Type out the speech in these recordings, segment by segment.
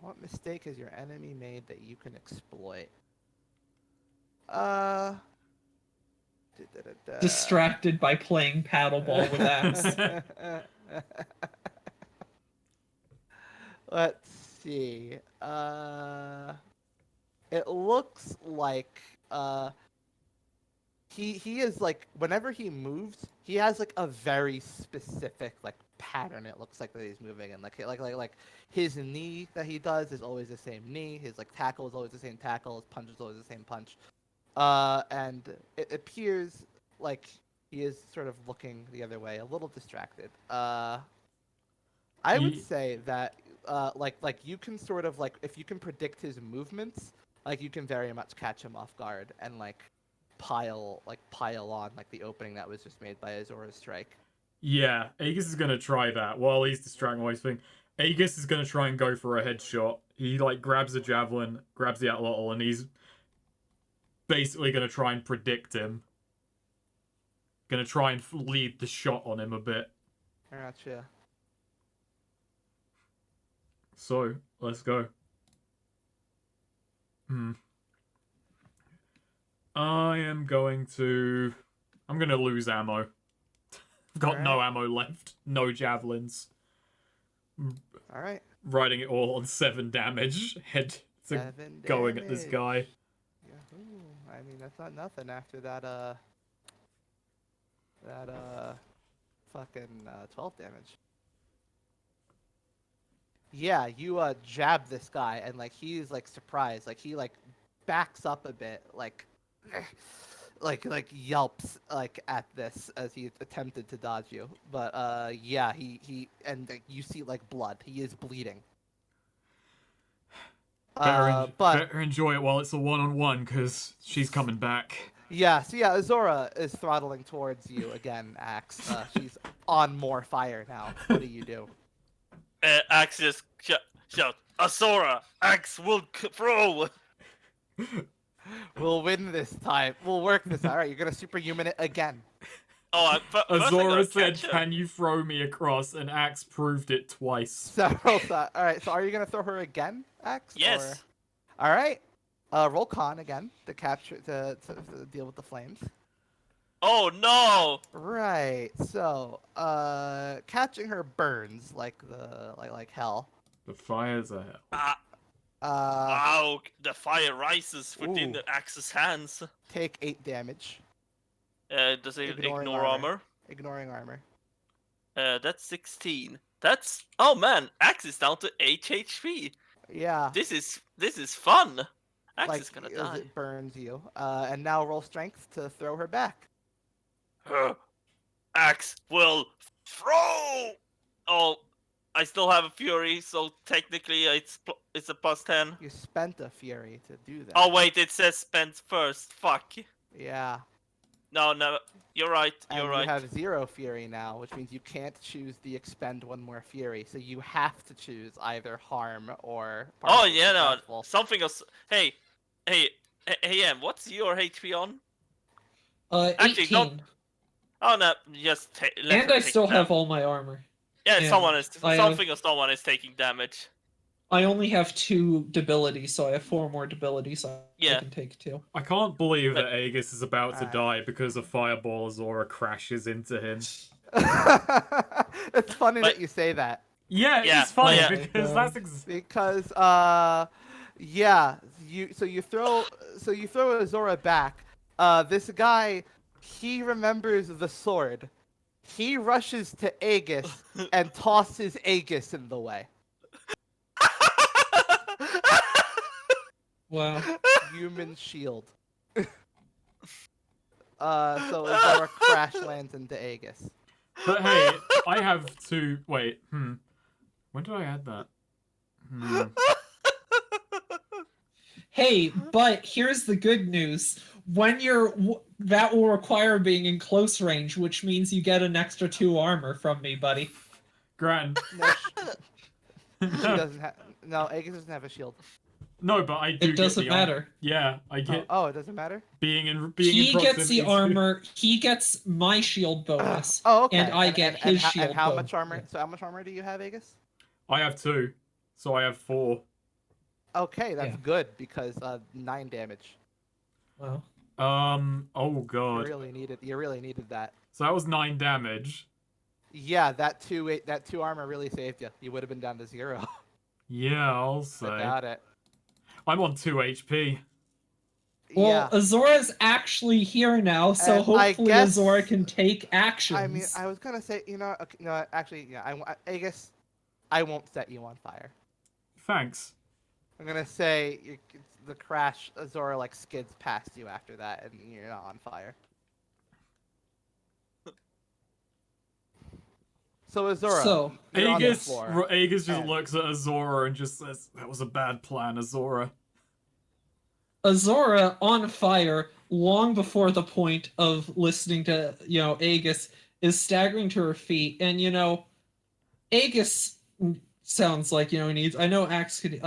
What mistake has your enemy made that you can exploit? Uh. Distracted by playing paddleball with Axe. Let's see. It looks like he is like whenever he moves, he has like a very specific like pattern. It looks like that he's moving and like his knee that he does is always the same knee. His like tackle is always the same tackle. His punch is always the same punch. And it appears like he is sort of looking the other way, a little distracted. I would say that like you can sort of like if you can predict his movements, like you can very much catch him off guard and like pile on like the opening that was just made by Azora's strike. Yeah, Aegis is gonna try that while he's distracting while he's thing. Aegis is gonna try and go for a headshot. He like grabs a javelin, grabs the atlatl, and he's basically gonna try and predict him. Gonna try and lead the shot on him a bit. Gotcha. So let's go. I am going to. I'm gonna lose ammo. I've got no ammo left. No javelins. All right. Riding it all on 7 damage. Head to 7 going damage. at this guy. Yahoo. I mean, that's not nothing after that fucking 12 damage. Yeah, you jab this guy and like he's like surprised, like he like backs up a bit, like like yelps like at this as he attempted to dodge you. But yeah, he and you see like blood. He is bleeding. Better enjoy it while it's a one-on-one, because she's coming back. Yeah, so yeah, Azora is throttling towards you again, Axe. She's on more fire now. What do you do? Axe just shout, Azora, Axe will throw! We'll win this time. We'll work this. All right, you're gonna superhuman it again. Oh, Azora said, "Can you throw me across?" And Axe proved it twice. Several times. All right, so are you gonna throw her again, Axe? Yes. Or... All right. Roll con again to capture to deal with the flames. Oh no! Right. So, catching her burns like hell. The fires are hell. Wow, the fire rises within the Axe's hands. Take 8 damage. Does it ignore armor? Ignoring armor. That's 16. That's man, Axe is down to 8 HP. Yeah. This is fun. Axe is gonna die. It burns you. And now roll strength to throw her back. Axe will throw. Oh, I still have a fury, so technically it's a +10. You spent a fury to do that. Oh wait, it says spent first. Fuck. Yeah. No, you're right. And you have 0 fury now, which means you can't choose the expend 1 more fury. So you have to choose either harm or. Oh yeah, no, something else. Hey, Em, what's your HP on? 18. Actually, don't. Oh no, just and I still have all my armor. Yeah, and something or someone is taking damage. I only have 2 debilities, so I have 4 more debilities I can take too. I can't believe that Aegis is about to die because a fireball Azora crashes into him. It's funny that you say that. Yeah, it's funny because that's because yeah, you throw Azora back. This guy, he remembers the sword. He rushes to Aegis and tosses Aegis in the way. Wow. Human shield. So Azora crash lands into Aegis. But hey, I have 2. Wait, When did I add that? Hey, but here's the good news. When that will require being in close range, which means you get an extra 2 armor from me, buddy. Grand. She doesn't have. No, Aegis doesn't have a shield. No, but I do. It doesn't matter. Yeah, I get. Oh, it doesn't matter. He gets the armor. He gets my shield bonus. Oh, okay. And I get his shield. And how much armor? So how much armor do you have, Aegis? I have 2. so I have 4. Okay, that's Yeah. good because 9 damage. Well, Oh You god. really needed that. So that was 9 damage. Yeah, that 2 armor really saved you. You would have been down to 0 Yeah, I'll say. without it. I'm on 2 HP. well, Yeah. Azora's actually here now, so And I hopefully guess- Azora can take actions. I mean, I was gonna say, okay, no, actually, yeah, I guess I won't set you on fire. Thanks. I'm gonna say the crash, Azora like skids past you after that, and you're not on fire. So Azora, So, you're on the Aegis, floor. Aegis just And- looks at Azora and just says, "That was a bad plan, Azora." Azora on fire long before the point of listening to, Aegis is staggering to her feet. And, Aegis sounds like, he needs, I know Axe could,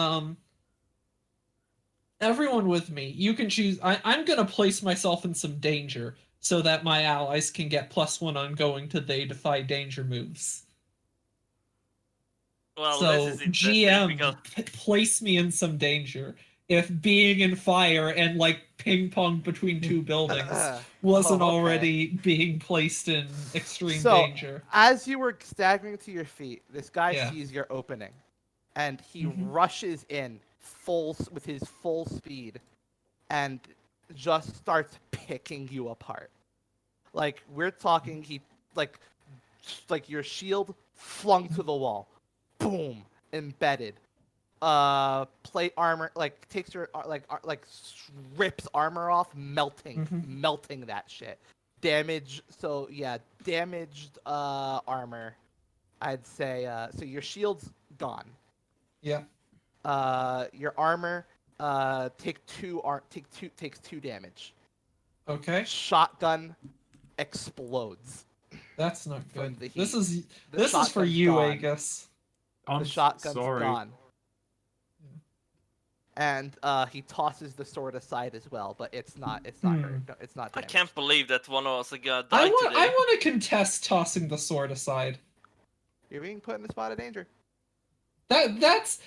everyone with me, you can choose, I'm going to place myself in some danger so that my allies can get +1 on going to they defy danger moves. Well, So, this is interesting GM, because place me in some danger. If being in fire and like ping pong between two buildings wasn't Oh, okay. already being placed in extreme So, danger. as you were staggering to your feet, this guy Yeah. sees your opening, and he Mhm. rushes in with his full speed, and just starts picking you apart. Like we're talking, he like your shield flung to the wall, boom, embedded. Plate armor takes your rips armor off, melting that shit. Damage. So yeah, damaged armor. I'd say so your shield's gone. Yeah. Your armor takes 2 damage. Okay. Shotgun explodes. That's not From good. the This heat. is The this is for shotgun's you, gone. Aegis. I'm The shotgun's sorry. gone. And he tosses the sword aside as well, but it's not hurt. No, it's not I damaged. can't believe that one of us are gonna I die want today. I want to contest tossing the sword aside. You're being put in a spot of danger. That's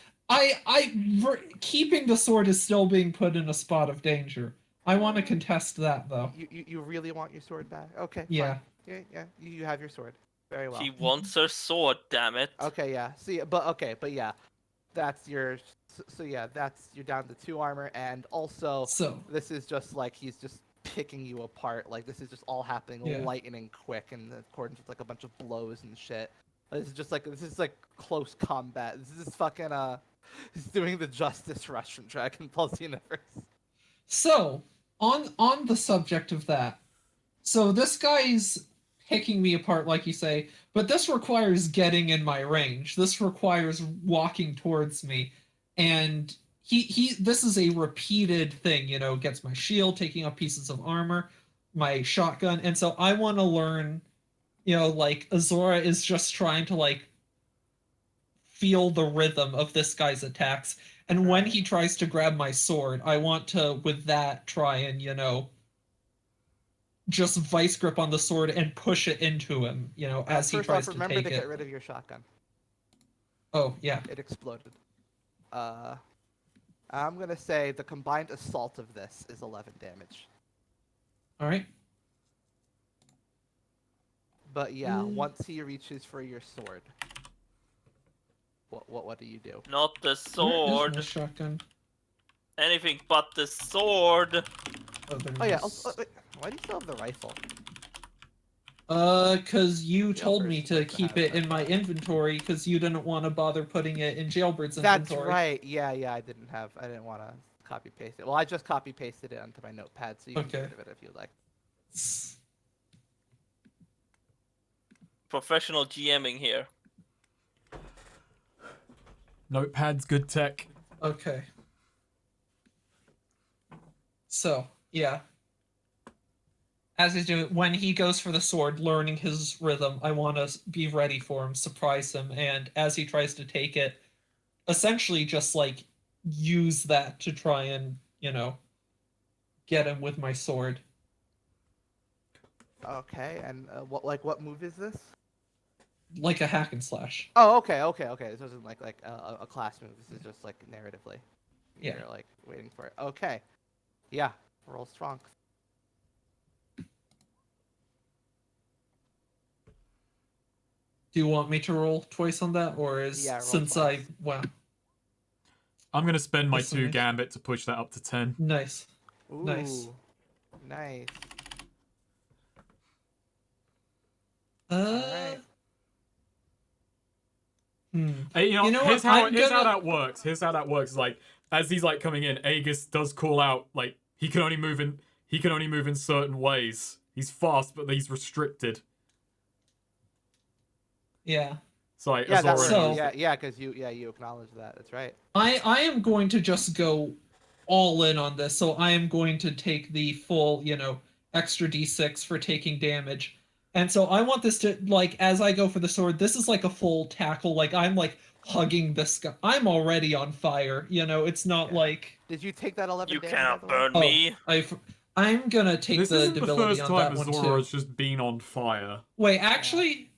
keeping the sword is still being put in a spot of danger. I want to contest that though. You really want your sword back? Okay. Yeah. Fine. Yeah. You have your sword. Very well. He wants her sword, damn it. Okay. Yeah. See, but yeah, that's your. So yeah, you're down to 2 armor, and also So this is just like he's just picking you apart. Like this is just all happening Yeah. lightning quick, and according to like a bunch of blows and shit. This is like close combat. This is fucking he's doing the Justice Rush from Dragon Ball Z Universe. So, on the subject of that, so this guy's picking me apart, like you say, but this requires getting in my range. This requires walking towards me, and he this is a repeated thing. Gets my shield, taking up pieces of armor, my shotgun, and so I want to learn. Like Azora is just trying to like feel the rhythm of this guy's attacks. And when he tries to grab my sword, I want to, with that, try and, just vice grip on the sword and push it into him, as he First tries off, to remember take to it. get rid of your shotgun. Oh, yeah. It exploded. I'm gonna say the combined assault of this is 11 damage. All right. But yeah, once he reaches for your sword, what do you do? Not the Where is sword. my shotgun? Anything but the sword. Oh, there Oh it yeah. is. Also, wait, why do you still have the rifle? Cause you told me Jailbird's to supposed to keep have it that. in my inventory because you didn't want to bother putting it in Jailbird's That's inventory. right. Yeah. I didn't want to copy paste it. Well, I just copy pasted it onto my notepad, so you can Okay. get rid of it if you like. Professional GMing here. Notepad's good tech. Okay. So, yeah. As he's doing, when he goes for the sword, learning his rhythm, I want to be ready for him, surprise him, and as he tries to take it, essentially just like use that to try and, get him with my sword. Okay. And what move is this? like a hack and slash. Oh, okay. This isn't like a class move. This is just like narratively. Yeah. You're like waiting for it. Okay. Yeah. Roll strong. Do you want me to roll twice on that, or is Yeah, roll since twice. wow, I'm gonna spend my That's 2 nice. gambit to push that up to 10. nice. Ooh. Nice. Nice. Uh. Alright. Hey, You know here's what? how I'm here's how gonna- that works. Here's how that works. Like as he's like coming in, Aegis does call out like he can only move in certain ways. He's fast, but he's restricted. Yeah. So like Yeah, Azora. So- yeah, because you acknowledge that. That's right. I am going to just go all in on this. So I am going to take the full, extra d6 for taking damage. And so I want this to, like, as I go for the sword, this is like a full tackle. Like, I'm like hugging this guy. I'm already on fire. It's not Yeah. like. Did you take that 11 You damage? cannot by the way? burn me. I'm gonna take This the isn't the debility first on time that one Azora's too. just been on fire. Wait, actually.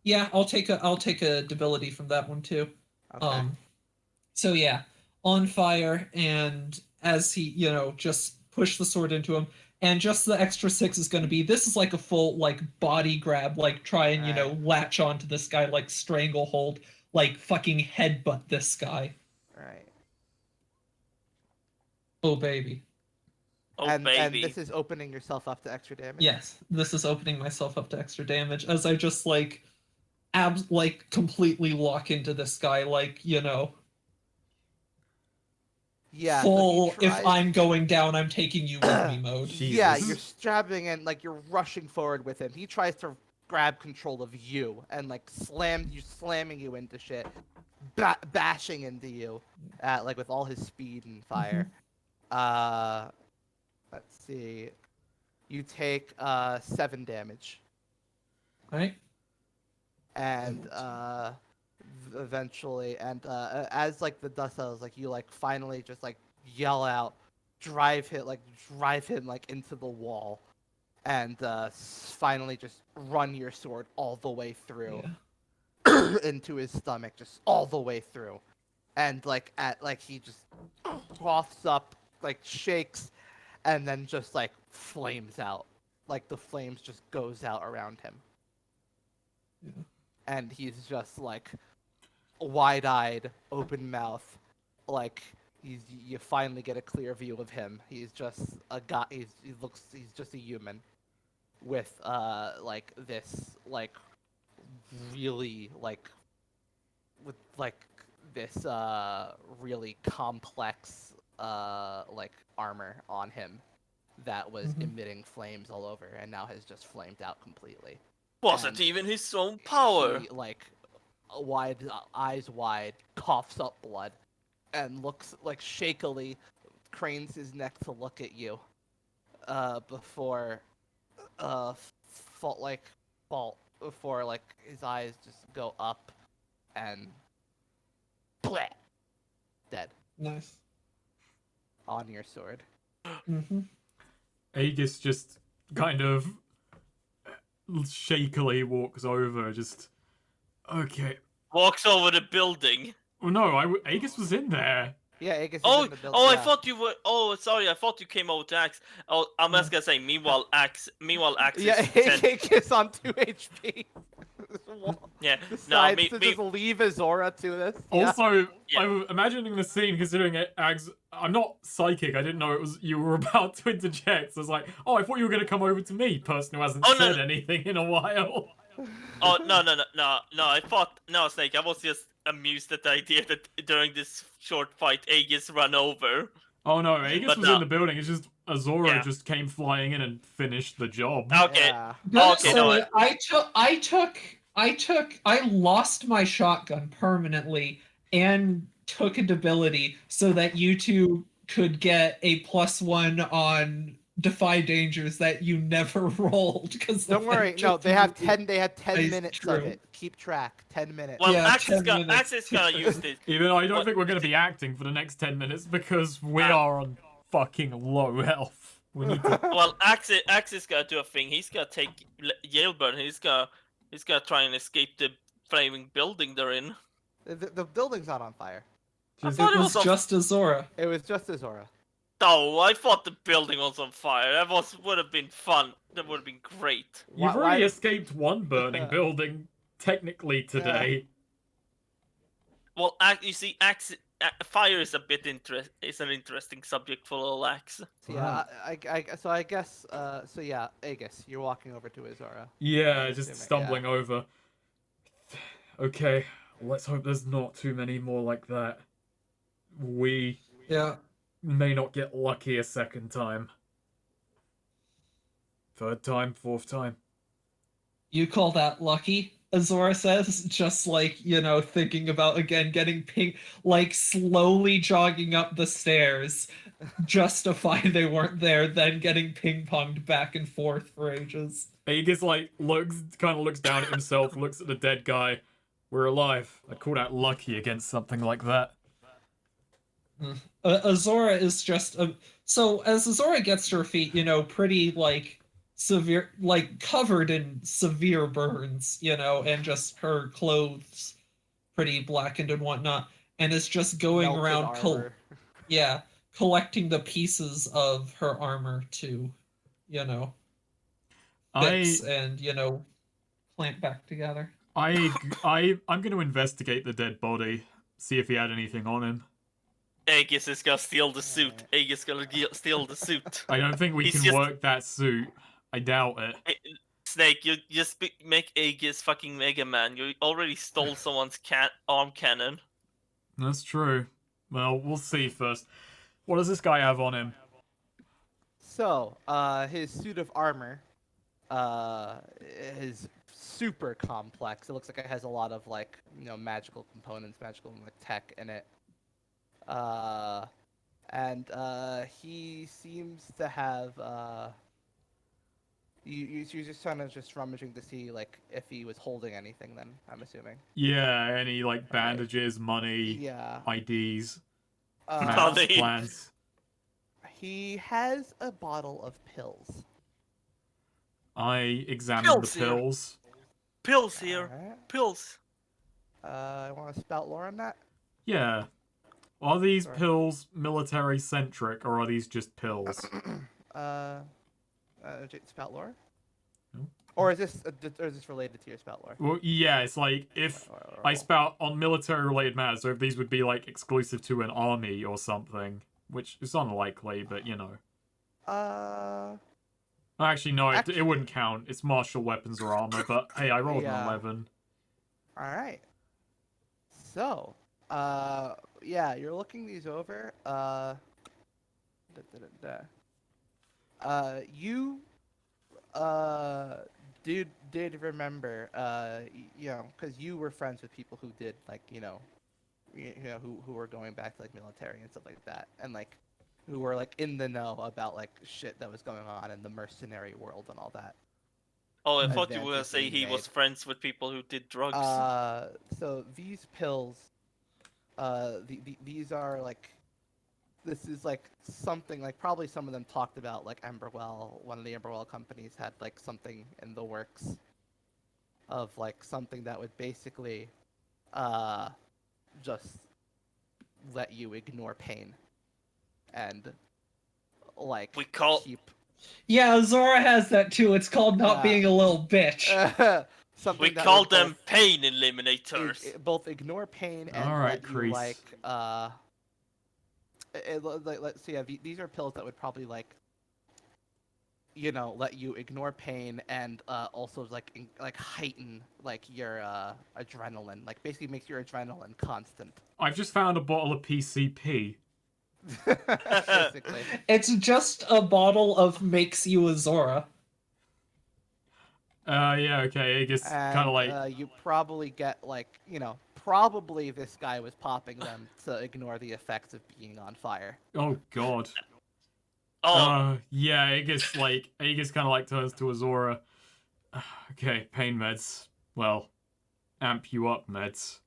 Yeah, I'll take a debility from that one too. Okay. So yeah, on fire, and as he, just push the sword into him, and just the extra 6 is going to be, this is like a full, like, body grab, like, try and, Right. latch onto this guy, like, stranglehold, like, fucking headbutt this guy. Right. Oh, baby. Oh and baby. this is opening yourself up to extra damage. Yes, this is opening myself up to extra damage, as I just, like, completely lock into this guy, like, Yeah. full, so he if tries- I'm going down, I'm taking you with me mode. Yeah, Jesus. you're strapping and like you're rushing forward with him. He tries to grab control of you and like slamming you into shit, bashing into you, like with all his speed and fire. Let's see. You take 7 damage, Right? and eventually, and as like the dust settles, like you like finally just like yell out, drive him like into the wall, and finally just run your sword all the way through Yeah. into his stomach, just all the way through, and like he just coughs up, like shakes, and then just like flames out, like the flames just goes out around him. Yeah. And he's just like wide-eyed, open mouth, like you finally get a clear view of him. He's just a guy. He's just a human with like this like really like with like this really complex like armor on him that was emitting flames all over, and now has just flamed out completely. Wasn't and even his own power. He, like eyes wide, coughs up blood, and looks like shakily, cranes his neck to look at you, before before like his eyes just go up, and bleh, dead Nice. on your sword. Mm-hmm. Aegis just kind of shakily walks over, just okay. Walks over the building. Oh no, Aegis was in there. Yeah, Aegis is Oh, in the building. oh! I yeah. thought you were. Oh, sorry. I thought you came over to Axe. Oh, I'm just gonna say. Meanwhile, Axe Yeah, is sent. Aegis on 2 HP. Yeah. No, Decides to just leave Azora to this. Yeah. Also, Yeah. I'm imagining the scene, considering I'm not psychic. I didn't know it was you were about to interject. So I was like, oh, I thought you were going to come over to me, person who hasn't Oh, no, said no. anything in a while. Oh no! I thought no, Snake. I was just amused at the idea that during this short fight, Aegis ran over. Oh no, Aegis But was no. in the building. It's just Azora Yeah. just came flying in and finished the job. Okay. Yeah. Okay, no, I lost my shotgun permanently and took a debility so that you two could get a +1 on Defy Dangers that you never rolled. Because Don't worry. No, they had 10 Nice, minutes true. of it. Keep track. 10 minutes. Well, Yeah, Axe is 10 gonna minutes. use this. Even though I don't What- think we're going to be acting for the next 10 minutes because we Ah. are on fucking low health. We need to. Well, Axis gotta do a thing. He's gotta take Jailbird. He's gotta try and escape the flaming building they're in. The building's not on fire. I Just- thought It it was was on. just Azora. It was just Azora. Oh, I thought the building was on fire. Would have been fun. That would have been great. You've Why- already why- escaped one burning building, technically, today. Well, you see, fire is is an interesting subject for little Axe. So yeah, I guess so yeah, Aegis, you're walking over to Azora. Yeah, I'm just assuming, stumbling over. Okay, let's hope there's not too many more like that. We Yeah. may not get lucky a second time. Third time, fourth time. You call that lucky? Azora says, just like, thinking about again getting ping, like slowly jogging up the stairs just to find they weren't there, then getting ping-ponged back and forth for ages. Aegis kind of looks down at himself, looks at the dead guy. We're alive. I'd call that lucky against something like that. Azora is just so as Azora gets to her feet, pretty like severe, like covered in severe burns, and just her clothes pretty blackened and whatnot, and is just going Melted around armor. collecting the pieces of her armor to fix and plant back together. I'm going to investigate the dead body, see if he had anything on him. Aegis is gonna steal the suit. Aegis gonna steal the suit. I don't think we He's can just- work that suit. I doubt it. Snake, you just make Aegis fucking Mega Man. You already stole someone's arm cannon. That's true. Well, we'll see first. What does this guy have on him? So, his suit of armor, is super complex. It looks like it has a lot of like, magical components, magical like tech in it. And he seems to have you're just kind of just rummaging to see like if he was holding anything. Then I'm assuming. Yeah, any like bandages, money, Yeah. IDs, Uh, maps, Money. plans. he has a bottle of pills. I examined Pills the here. pills. Pills here. Alright. Pills. I want to spout lore on that. Yeah. Are these Sorry. pills military centric or are these just pills? Spout lore. No. Or is this related to your spout lore? Well, yeah, it's like if I spout on military related matters, so if these would be like exclusive to an army or something, which is unlikely, but Actually, no, it wouldn't count. It's martial weapons or armor, but hey, I rolled Yeah. an 11. All right. So, yeah, you're looking these over. You, did remember, because you were friends with people who did like, who were going back to like military and stuff like that, and like, who were like in the know about like shit that was going on in the mercenary world and all that. Oh, I thought you were gonna Advances say being he was made. friends with people who did drugs. So these pills, these are like, this is like something like probably some of them talked about like Emberwell. One of the Emberwell companies had like something in the works of like something that would basically, just let you ignore pain, and like We call- keep. Yeah, Azora has that too. It's called not Yeah. being a little bitch. Something we that call would them both pain eliminators. both ignore pain and Alright, let you Kreese. like let's see. Yeah, these are pills that would probably like, let you ignore pain and also like heighten like your adrenaline. Like basically makes your adrenaline constant. I've just found a bottle of PCP. Basically. It's just a bottle of makes you Azora. Yeah, okay, Aegis kind of like... you probably get like probably this guy was popping them to ignore the effects of being on fire. Oh, God. Oh, Yeah, Aegis kind of like turns to Azora. Okay, pain meds. Well, amp you up meds.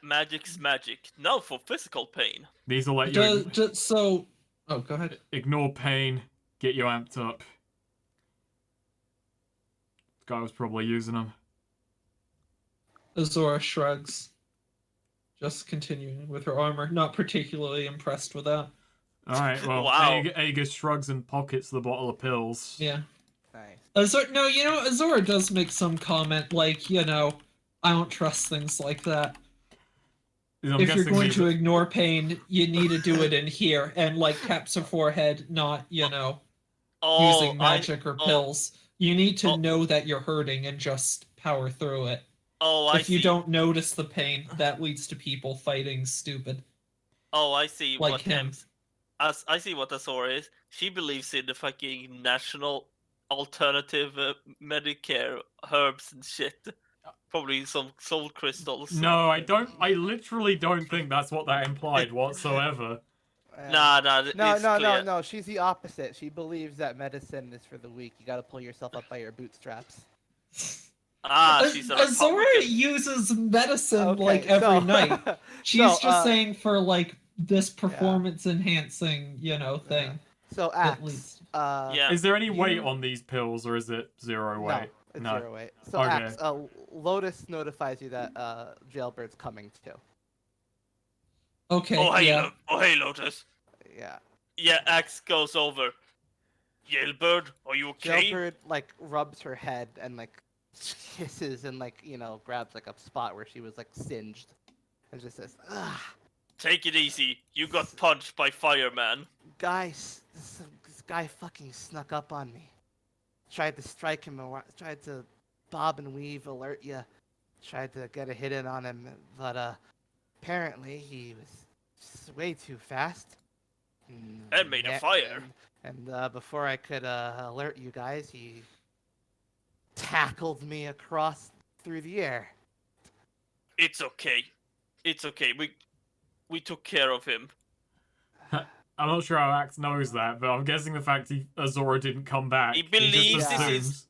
magic's magic. No, for physical pain. These will let you... So Oh, go ahead. Ignore pain. Get you amped up. This guy was probably using them. Azora shrugs, just continuing with her armor. Not particularly impressed with that. Alright, well, Wow. Aegis shrugs and pockets the bottle of pills. Yeah. Nice. Azora, no, Azora does make some comment like, I don't trust things like that. I'm If you're guessing going these to are- ignore pain, you need to do it in here, and like taps her forehead, not, Oh, using magic or oh, pills. You need to oh. know that you're hurting and just power through it. Oh, I If you see. don't notice the pain, that leads to people fighting stupid. Oh, I see Like what him. I see what Azora is. She believes in the fucking national alternative Medicare herbs and shit. Probably some soul crystals. No, I don't. I literally don't think that's what that implied whatsoever. Nah, No, it's no, clear. no, no. She's the opposite. She believes that medicine is for the weak. You gotta pull yourself up by your bootstraps. Ah, she's a Azora Republican. uses medicine Okay, like every so- night. She's so, just saying for like this performance enhancing, thing. So At Axe. least. Yeah. Is there any weight You- on these pills, or is it zero No, weight? it's No. 0 weight. So Okay. Axe, Lotus notifies you that Jailbird's coming too. Okay, Oh hey, yeah. hey, Lotus. Yeah. Yeah, Axe goes over. Jailbird, are you okay? Jailbird like rubs her head and like kisses and like grabs like a spot where she was like singed, and just says, "Ugh, Take it easy. You got punched by fireman. guys, this guy fucking snuck up on me. Tried to strike him, tried to bob and weave, alert you. Tried to get a hit in on him, but apparently he was just way too fast. And made a fire. And before I could alert you guys, he tackled me across through the air. It's okay. It's okay. We took care of him. I'm not sure how Axe knows that, but I'm guessing the fact Azora didn't come back. He just believes this assumes. is-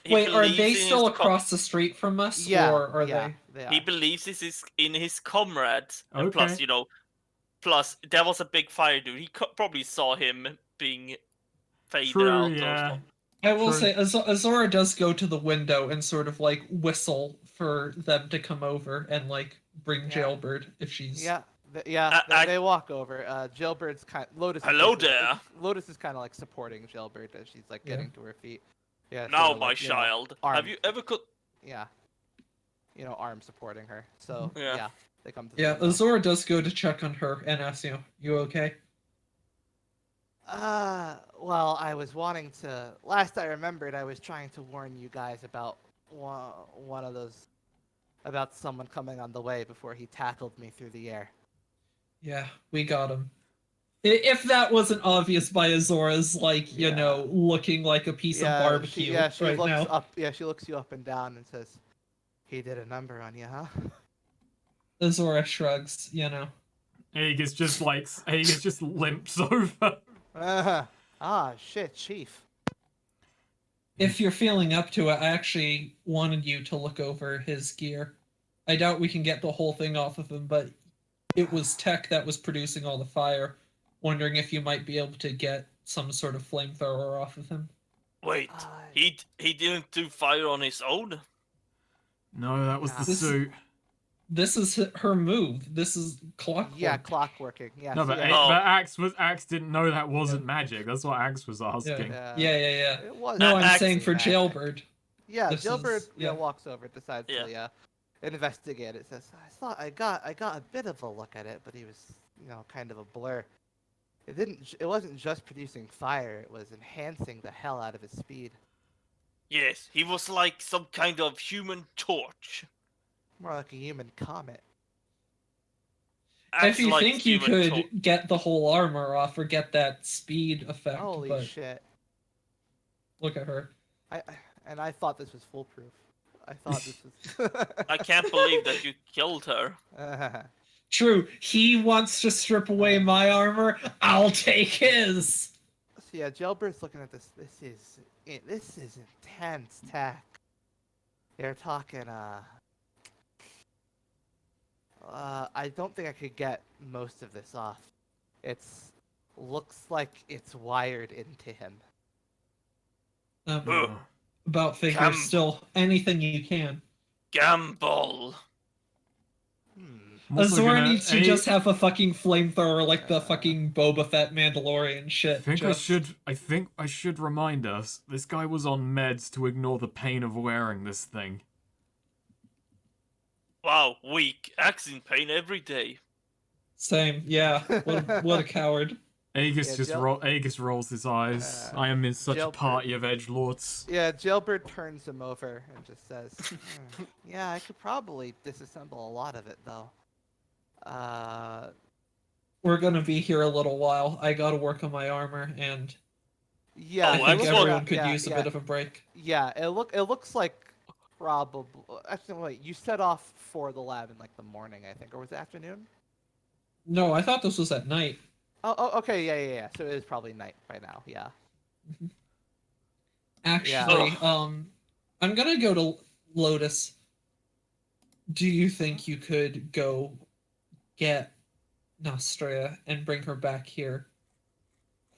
He Wait, are believes they in still his across the street from us? Yeah, Or are yeah, they? they He are. believes this is in his comrades. And plus, Okay. plus there was a big fire dude. He probably saw him being faded True, out or yeah. something. I will True. say, Azora does go to the window and sort of like whistle for them to come over and like bring Yeah. Jailbird if she's. Yeah, they walk over. Jailbird's Lotus. Hello is basically- there. Lotus is kind of like supporting Jailbird as she's like Yeah. getting to her feet. Yeah. Now, sort of, my like, child, arm- have you ever Yeah. Arm supporting her. So Yeah. yeah, they come to. The Yeah, window. Azora does go to check on her and ask, you okay? Well, I was wanting to. Last I remembered, I was trying to warn you guys about one of those, about someone coming on the way before he tackled me through the air. Yeah, we got him. If that wasn't obvious by Azora's, like, Yeah. looking like a piece of barbecue She right looks now. up. Yeah, she looks you up and down and says, "He did a number on you, huh?" Azora shrugs, Aegis just limps over. Shit, Chief. If you're feeling up to it, I actually wanted you to look over his gear. I doubt we can get the whole thing off of him, but it was tech that was producing all the fire. Wondering if you might be able to get some sort of flamethrower off of him. wait? He didn't do fire on his own. No, that was the This- suit. This is her move. This is clockwork. Yeah, clockworking. Yeah. No, so but, yeah, Oh. Axe didn't know that wasn't magic. That's what Axe was asking. Yeah. Yeah. Yeah. It was. No, I'm Axe saying for magic. Jailbird. Yeah, This Jailbird is- yeah. walks over, decides to investigate it. Says, I thought I got a bit of a look at it, but he was kind of a blur. It wasn't just producing fire; it was enhancing the hell out of his speed. Yes, he was like some kind of human torch. More like a human comet. If Acts you like think you human could torch. get the whole armor off or get that speed effect, Holy but shit! look at her. I thought this was foolproof. I thought this was. I can't believe that you killed her. True, he wants to strip away my armor. I'll take his. So yeah, Jailbird's looking at this. This is intense tech. They're talking. I don't think I could get most of this off. It's looks like it's wired into him. Ugh. About figures, Come. still anything you can. Gamble. I'm also Azora gonna- needs to just have a fucking flamethrower like the fucking Boba Fett Mandalorian shit. I think I should remind us, this guy was on meds to ignore the pain of wearing this thing. Wow, weak. Acting pain every day. Same, yeah. What a coward. Aegis Yeah, Aegis rolls his eyes. I am in such a Jailbird. party of edgelords. Yeah, Jailbird turns him over and just says, "Yeah, I could probably disassemble a lot of it, though." We're gonna be here a little while. I gotta work on my armor, and Yeah, Oh, I it think looks everyone like- could yeah, use a yeah, bit of a break. Yeah, it looks like probably. Actually, wait, you set off for the lab in like the morning, I think, or was it afternoon? No, I thought this was at night. Oh, okay, yeah. So it is probably night by now. Yeah. Actually, I'm gonna go to Lotus. Do you think you could go get Nostria and bring her back here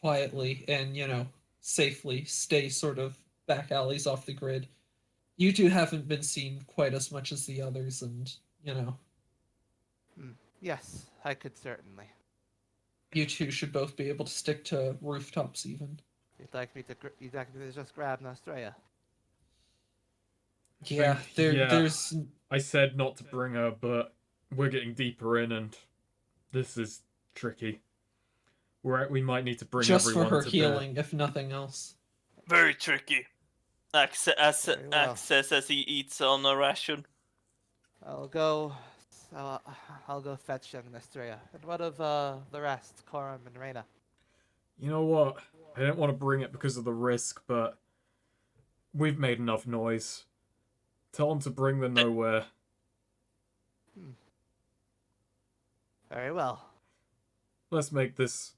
quietly and, safely stay sort of back alleys off the grid? You two haven't been seen quite as much as the others, and, Yes, I could certainly. you two should both be able to stick to rooftops even. You'd like me to just grab Nostrea? Yeah, there's I said not to bring her, but we're getting deeper in, and this is tricky. We might need to bring just for everyone her to healing, if nothing else. Very tricky. Access Very well. as he eats on a ration. I'll go fetch young Nostrea. And what of the rest, Coram and Reyna? You know what? I didn't want to bring it because of the risk, but we've made enough noise. Tell them to bring the nowhere. Very well. Let's make this.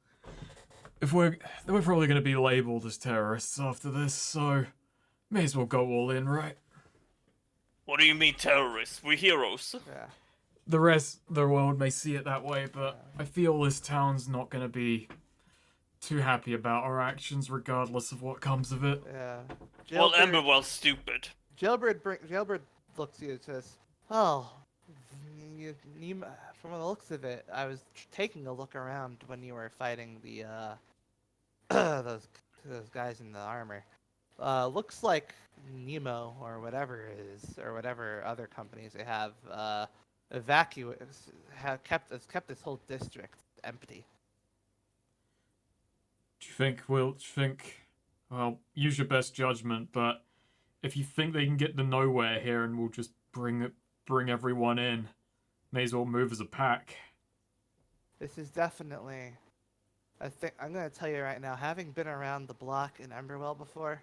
We're probably going to be labeled as terrorists after this, so may as well go all in, right? What do you mean terrorists? We're heroes. Yeah. The rest of the world may see it that way, but I feel this town's not going to be too happy about our actions, regardless of what comes of it. Yeah. Well, Emberwell's stupid. Jailbird looks at you and says, "Oh, from the looks of it, I was taking a look around when you were fighting the those guys in the armor. Looks like Nemo or whatever it is, or whatever other companies they have, has kept this whole district empty." Do you think, well, use your best judgment, but if you think they can get to nowhere here and we'll just bring everyone in, may as well move as a pack. This is definitely. I'm gonna tell you right now, having been around the block in Emberwell before,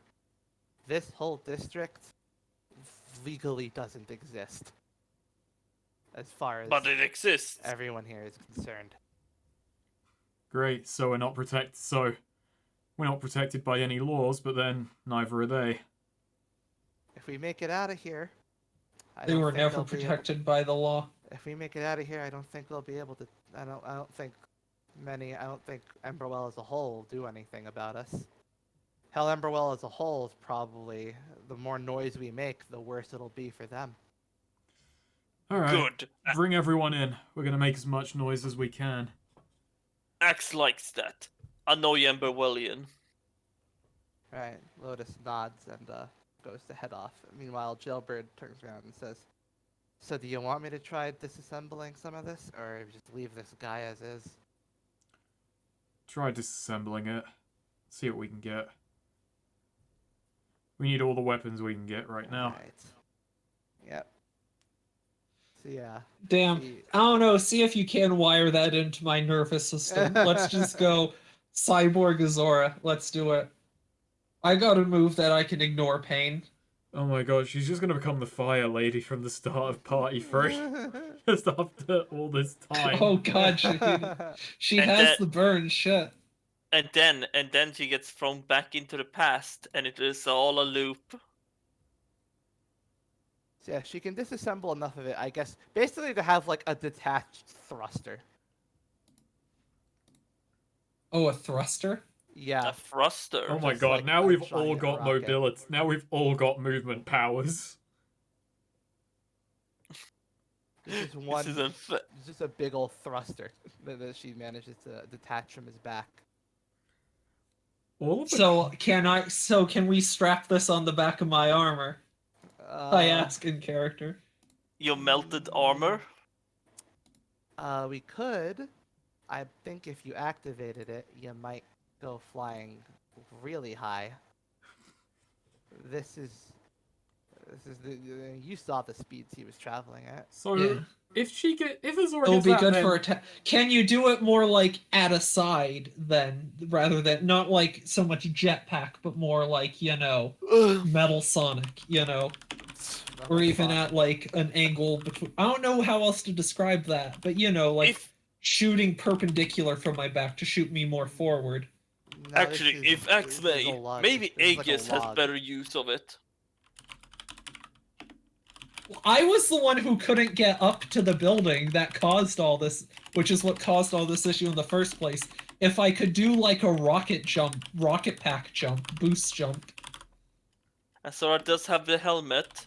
this whole district legally doesn't exist. As far as But it exists. everyone here is concerned. Great, so we're not protected by any laws, but then neither are they. If we make it out of here, They were never protected by the law. If we make it out of here, I don't think we'll be able to. I don't think Emberwell as a whole will do anything about us. Hell, Emberwell as a whole is probably, the more noise we make, the worse it'll be for them. Alright, Good. bring everyone in. We're gonna make as much noise as we can. Axe likes that. Annoy Emberwellian. Right, Lotus nods and goes to head off. Meanwhile, Jailbird turns around and says, "So do you want me to try disassembling some of this, or just leave this guy as is?" Try disassembling it. See what we can get. We need all the weapons we can get right now. Right. Yep. So yeah. Damn. I don't know. See if you can wire that into my nervous system. Let's just go Cyborg Azora. Let's do it. I got a move that I can ignore pain. Oh my god, she's just gonna become the fire lady from the start of Party 3. Just after all this time. Oh god, she And has that- the burn. Shit. And then she gets thrown back into the past, and it is all a loop. So yeah, she can disassemble enough of it, I guess, basically to have like a detached thruster. Oh, a thruster? Yeah. A thruster. Oh my Just god, like now a we've all giant got rocket. mobility. Now we've all got movement powers. This is This one. is It's just a big old thruster that she manages to detach from his back. All of the So can we strap this on the back of my armor? I ask in character. your melted armor. We could. I think if you activated it, you might go flying really high. This is you saw the speeds he was traveling at. So Yeah. if Azora It'll gets be that, good then for attack. Can you do it more like at a side then, rather than not like so much jetpack, but more like Metal Sonic, or even at like an angle between. I don't know how else to describe that, but like If shooting perpendicular from my back to shoot me more forward. No, actually, if X this is a may, log. maybe This is like a Aegis has log. better use of it. I was the one who couldn't get up to the building that caused all this, which is what caused all this issue in the first place. If I could do like a rocket pack jump, boost jump. Azora does have the helmet,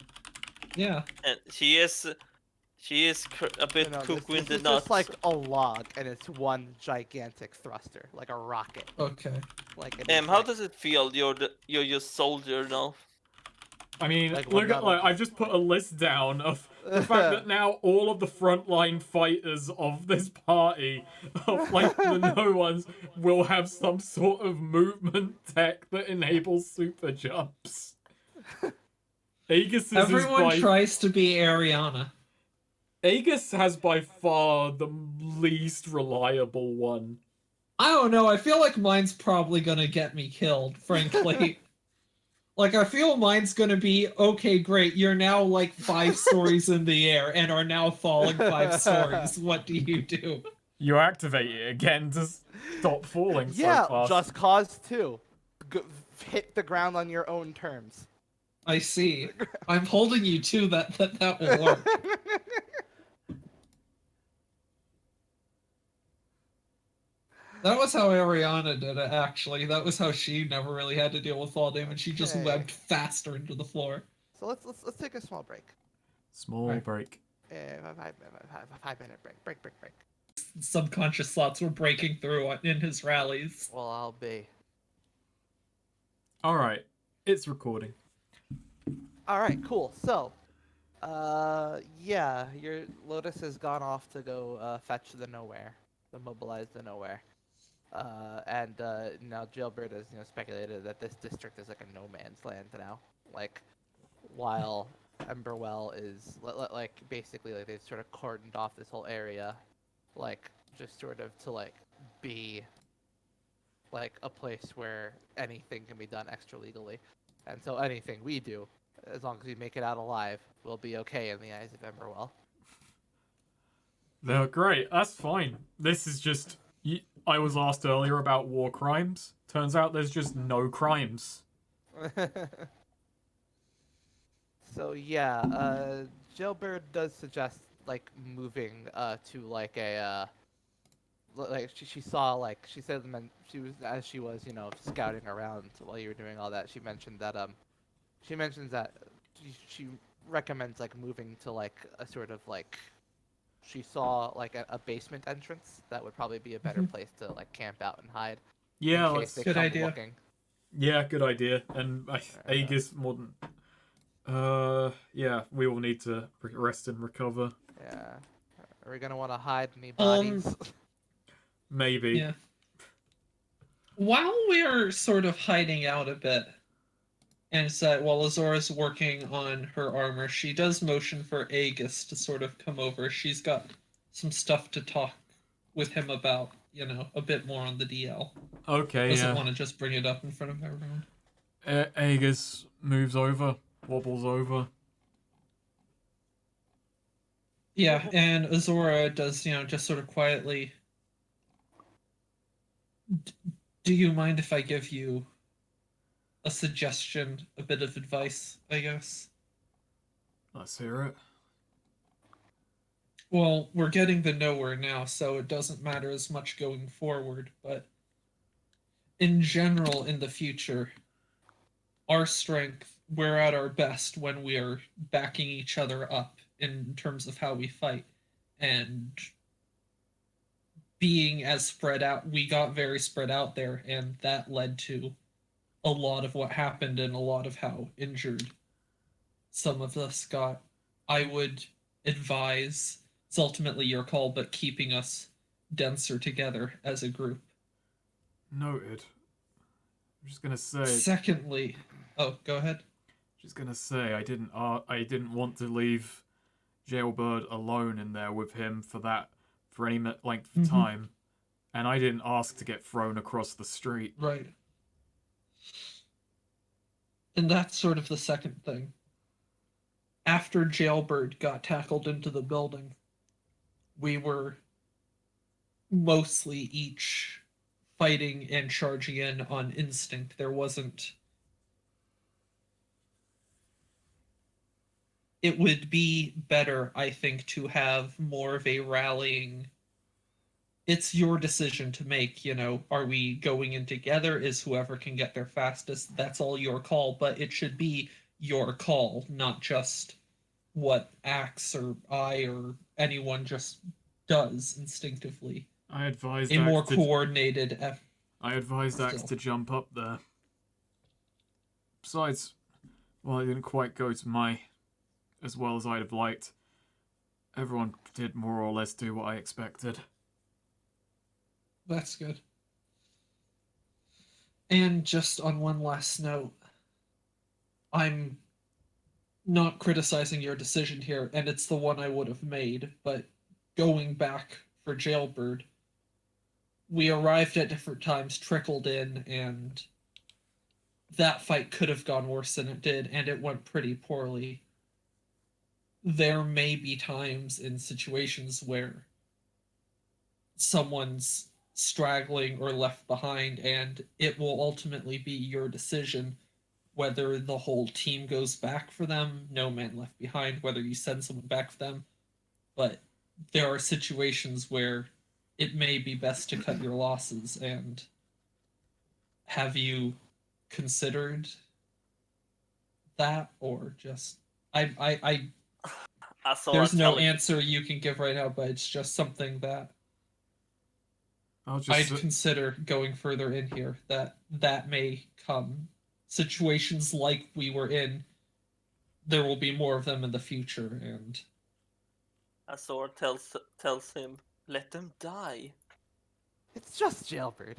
Yeah. and she is a bit No, cooked this with the is nuts. just like a log, and it's one gigantic thruster, like a rocket. Okay. Like it is How like- does it feel? You're your soldier now. I mean, Like, look one at level. I've just put a list down of the fact that now all of the frontline fighters of this party, of like the no ones, will have some sort of movement tech that enables super jumps. Aegis Everyone tries to be Ariana. Aegis has by far the least reliable one. I don't know. I feel like mine's probably gonna get me killed, frankly. Like, I feel mine's gonna be, okay, great, you're now like 5 stories in the air and are now falling 5 stories. What do you do? You activate it again to stop falling Yeah, so fast. Just Cause 2. Hit the ground on your own terms. I see. I'm holding you to that will work. That was how Ariana did it, actually. That was how she never really had to deal with fall damage. She just Okay. webbed faster into the floor. So let's take a small break. Small Right. break. 5 minute break. Subconscious thoughts were breaking through in his rallies. Well, I'll be. Alright, it's recording. All right, cool. So, yeah, your Lotus has gone off to go fetch the Nowhere, mobilize the Nowhere, and now Jailbird has speculated that this district is like a no man's land now. Like, while Emberwell is like basically like they've sort of cordoned off this whole area, like just sort of to like be like a place where anything can be done extra legally, and so anything we do, as long as we make it out alive, will be okay in the eyes of Emberwell. They're great, that's fine. This is just... I was asked earlier about war crimes. Turns out there's just no crimes. So yeah, Jailbird does suggest like moving to like a like she saw like she said she was as she was scouting around while you were doing all that, she mentions that she recommends like moving to like a sort of like she saw like a basement entrance that would probably be a better place to like camp out and hide. Yeah, in case let's... they Good come idea. looking. Yeah, good idea. And Aegis more than... yeah, we all need to rest and recover. Yeah. Are we gonna want to hide any bodies? Maybe. Yeah. While we're sort of hiding out a bit, and said while Azora's working on her armor, she does motion for Aegis to sort of come over. She's got some stuff to talk with him about, a bit more on the DL. Okay, Doesn't yeah. want to just bring it up in front of everyone. Aegis moves over, wobbles over. Yeah, and Azora does, just sort of quietly. Do you mind if I give you a suggestion, a bit of advice, I guess? Let's hear it. Well, we're getting the Nowhere now, so it doesn't matter as much going forward, but in general, in the future, our strength, we're at our best when we are backing each other up in terms of how we fight. And being as spread out, we got very spread out there, and that led to a lot of what happened and a lot of how injured some of us got. I would advise, it's ultimately your call, but keeping us denser together as a group. Noted. I'm just gonna say. Secondly, oh, go ahead. Just gonna say, I didn't want to leave Jailbird alone in there with him for any length of time, and I didn't ask to get thrown across the street. Right. And that's sort of the second thing. After Jailbird got tackled into the building, we were mostly each fighting and charging in on instinct. There wasn't. It would be better, I think, to have more of a rallying. It's your decision to make, are we going in together? Is whoever can get there fastest? That's all your call, but it should be your call, not just what Axe or I or anyone just does instinctively. I advised A more coordinated effort. I advised Axe to jump up there. Besides, well, I didn't quite go to as well as I'd have liked. Everyone did more or less do what I expected. That's good. And just on one last note, I'm not criticizing your decision here, and it's the one I would have made, but going back for Jailbird, we arrived at different times, trickled in, and that fight could have gone worse than it did, and it went pretty poorly. There may be times in situations where someone's straggling or left behind, and it will ultimately be your decision whether the whole team goes back for them, no man left behind, whether you send someone back for them. But there are situations where it may be best to cut your losses. And have you considered that, or just there's no answer you can give right now, but it's just something that I'd consider going further in here, that may come. Situations like we were in, there will be more of them in the future, and Azor tells him, "Let them die." It's just Jailbird.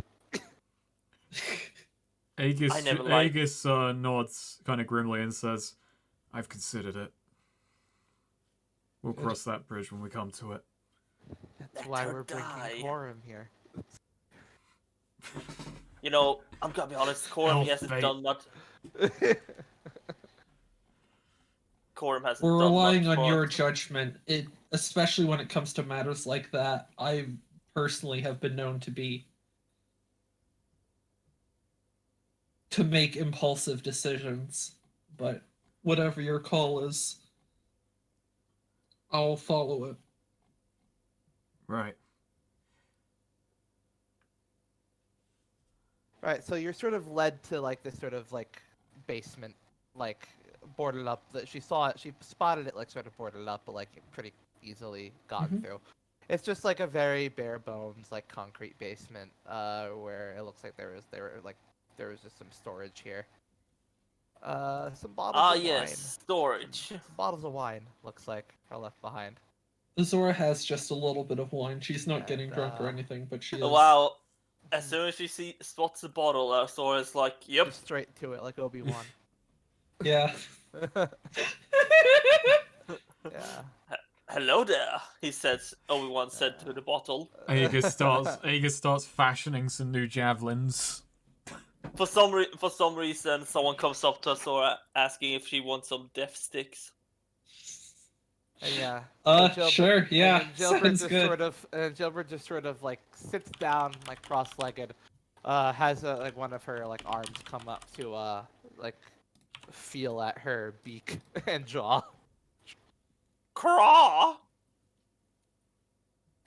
Aegis nods kind of grimly and says, "I've considered it. We'll cross that bridge when we come to it." That's why we're bringing Corum here. I'm gonna be honest, Corum hasn't done much. Corum hasn't we're done relying much on your judgment, especially when it comes to matters like that. I personally have been known to make impulsive decisions, but whatever your call is, I'll follow it. Right. Right, so you're sort of led to this sort of basement, boarded up. That she spotted it sort of boarded up, but pretty easily gotten through. It's just a very bare bones concrete basement, where it looks like there was just some storage here. Some bottles of wine. Storage. Some bottles of wine looks like are left behind. Azora has just a little bit of wine. She's not getting drunk or anything, but she is. Wow. As soon as she spots the bottle, Azora's like, "Yep." Just straight to it, like Obi-Wan. Yeah. Yeah. "Hello there," Obi-Wan said to the bottle. Aegis starts fashioning some new javelins. For some reason, someone comes up to Azora asking if she wants some death sticks. Yeah. Sure. Yeah. Jailbird Sounds good. Jailbird just sort of sits down cross-legged, has one of her arms come up to feel at her beak and jaw. Craw!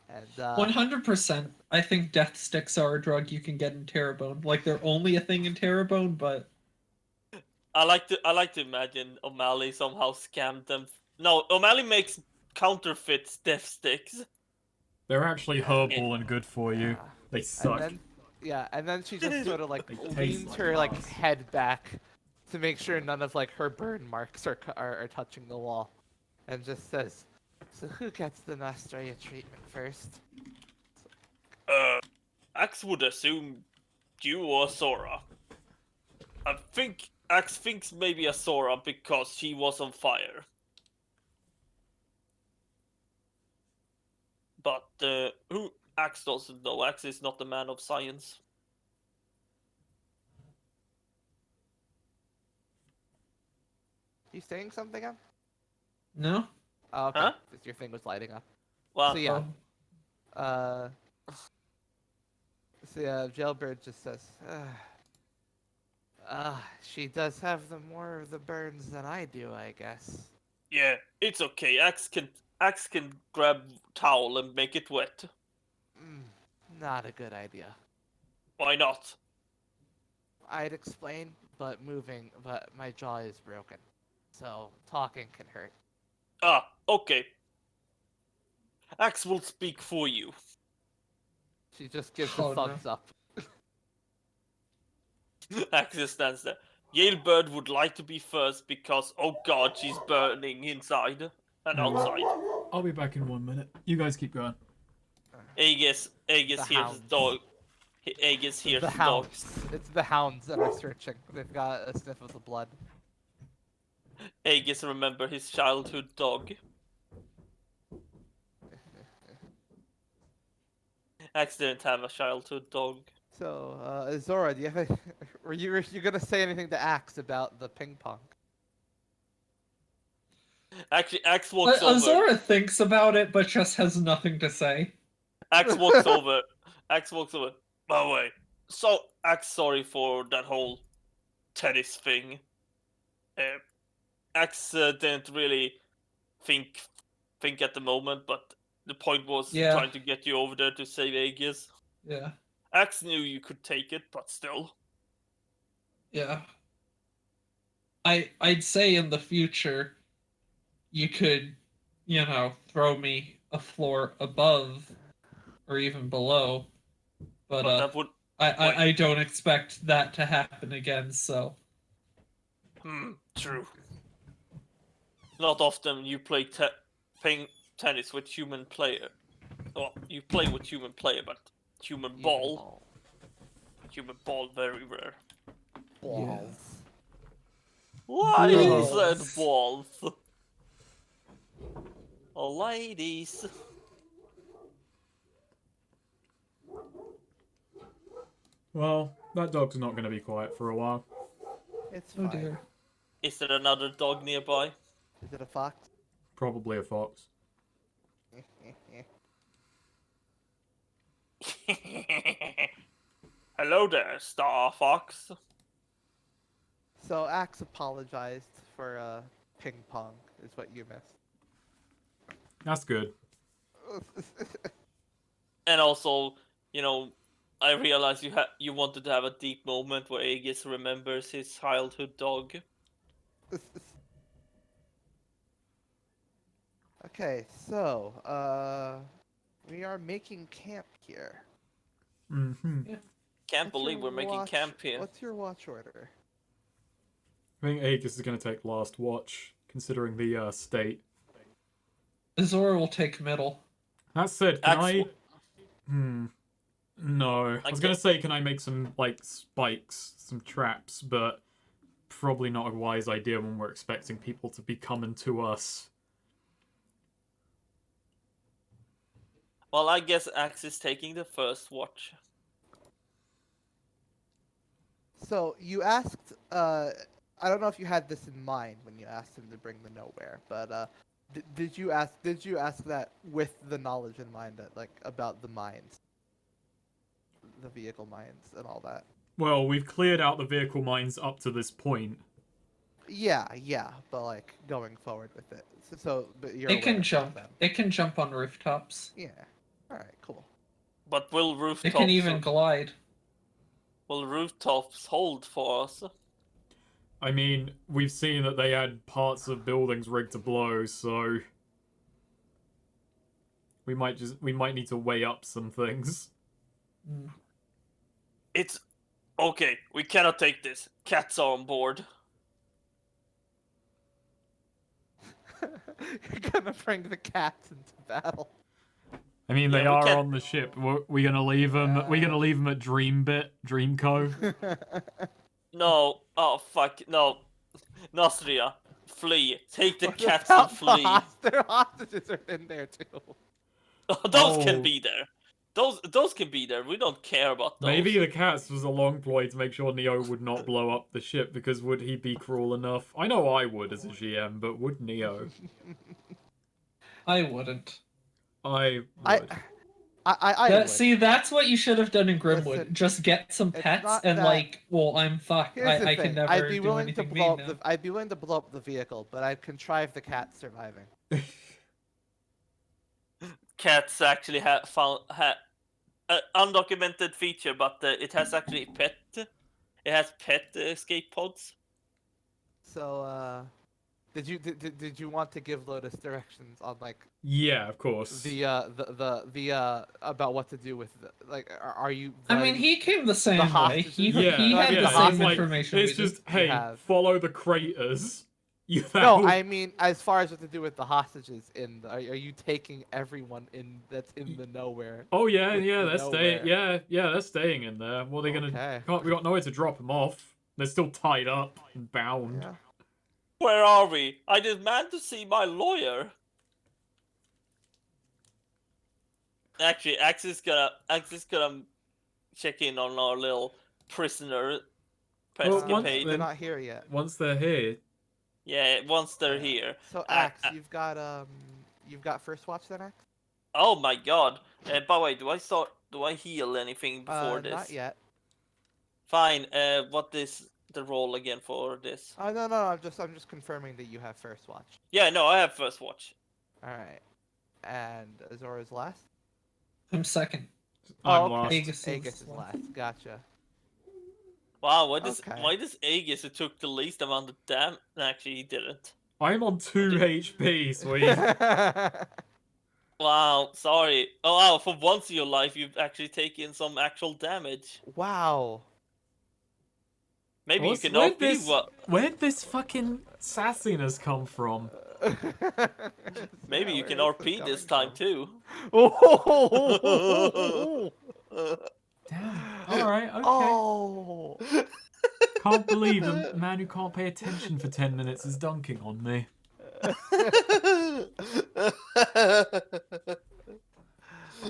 And 100%. I think death sticks are a drug you can get in Terrebonne. Like they're only a thing in Terrebonne, but I like to imagine O'Malley somehow scammed them. No, O'Malley makes counterfeit death sticks. They're actually herbal and good for you. yeah. They suck. And then she just sort of like They taste leans like her like moss. head back to make sure none of like her burn marks are touching the wall, and just says, "So who gets the Nostria treatment first?" Axe would assume you or Sora. I think Axe thinks maybe a Sora because she was on fire. But who Axe doesn't know. Axe is not a man of science. You saying something? Em? no. Oh, okay. Huh? Just your thing was lighting up. Well, So yeah. Oh. Jailbird just says, she does have the more of the burns than I do, I guess. yeah, it's okay. Axe can grab towel and make it wet. Not a good idea. Why not? I'd explain, but my jaw is broken. So talking can hurt. Ah, okay. Axe will speak for you. She just gives Oh, a no. thumbs up. Axe just stands there. Jailbird would like to be first because, oh god, she's burning inside and outside. I'll be back in 1 minute. You guys keep going. Aegis hears the hounds. dog. Aegis hears The the dog. hounds. It's the hounds that are searching. They've got a sniff of the blood. Aegis remember his childhood dog. Axe didn't have a childhood dog. So, Zora, do you have were you gonna say anything to Axe about the ping pong? Actually, Axe walks over. Azora thinks about it, but just has nothing to say. Axe walks over. Axe walks over. By the way, so Axe sorry for that whole tennis thing. Axe didn't really think at the moment, but the point was Yeah. trying to get you over there to save Aegis. Yeah. Axe knew you could take it, but still. Yeah. I'd say in the future you could, throw me a floor above or even below. But that would. I don't expect that to happen again, so True. Not often you play tennis with human player. Well, you play with human player, but human ball, very rare. Balls. Why Balls. is that balls? Oh, ladies. Well, that dog's not going to be quiet for a while. It's oh fine. dear. Is there another dog nearby? Is it a fox? Probably a fox. Hello there, Star Fox. So Axe apologized for ping pong is what you missed. That's good. And also, I realized you wanted to have a deep moment where Aegis remembers his childhood dog. Okay, so we are making camp here. Mm-hmm. Can't What's believe your we're making watch- camp here. What's your watch order? I think Aegis is going to take last watch, considering the state. Azora will take middle. That said, can Axe I... will- No. I was going to say, can I make some, spikes, some traps, but probably not a wise idea when we're expecting people to be coming to us. Well, I guess Axe is taking the first watch. So you asked. I don't know if you had this in mind when you asked him to bring the nowhere, but did you ask? Did you ask that with the knowledge in mind that about the mines, the vehicle mines, and all that? Well, we've cleared out the vehicle mines up to this point. Yeah, but going forward with it. But you're It can aware of jump. them. It can jump on rooftops. Yeah. Alright, cool. But will It rooftops can even glide. hold for us? I mean, we've seen that they had parts of buildings rigged to blow, so we might need to weigh up some things. Mm. It's okay. We cannot take this. Cats are on board. You're gonna bring the cats into battle. I mean, Yeah, they we are can't- on the ship. We're gonna leave them. We're gonna leave them at Dream Cove. No. Oh fuck. No. Nasria, flee. Take the What cats about and the flee. Their hostages are in there too. Those can Oh. be there. Those can be there. We don't care about those. Maybe the cats was a long ploy to make sure Neo would not blow up the ship, because would he be cruel enough? I know I would as a GM, but would Neo? I wouldn't. I I would. would. See, that's what you should have done in Grimwood. Listen, Just get some it's pets not and that- like, well, I'm fucked. Here's the I thing. can never I'd be do willing to anything blow mean up now. I'd be willing to blow up the vehicle, but I'd contrive the cat surviving. Cats actually have found undocumented feature, but it has actually pet. It has pet escape pods. So, did you want to give Lotus directions on like Yeah, of course. the about what to do with like are you? I mean, letting- he came the same way. hostages? He Yeah, he had yeah, the it's same like- information. It's we did. just, hey, have. follow the craters. You No, have- I mean as far as what to do with the hostages in. Are you taking everyone in that's in the nowhere? Oh yeah, with yeah, the they're staying. nowhere. Yeah, they're staying in there. What are they gonna? Okay. We got nowhere to drop them off. They're still tied up and bound. Yeah. Where are we? I demand to see my lawyer. Actually, Axe is gonna check in on our little prisoner Well, escapade. They're not here yet. Once they're here, Yeah, once they're here. So I- Axe, you've got first watch then, Axe? Oh my god. By the way, do I heal anything before this? Not yet. Fine. What is the roll again for this? No. I'm just confirming that you have first watch. Yeah, no, I have first watch. All right. And Azora's last. I'm second. I'm okay. last. Aegis Aegis is is last. last. Gotcha. Wow, Okay. why does Aegis who took the least amount of damage? Actually, he didn't. I'm on 2 HP, sweet. Wow, sorry. Oh wow, for once in your life you've actually taken some actual damage. Wow. Maybe you What's- can where'd OP this- what Where'd this fucking sassiness come from? maybe Yeah, you can where is RP this coming time too. Oh. Damn. Alright, okay. Oh. Can't believe a man who can't pay attention for 10 minutes is dunking on me.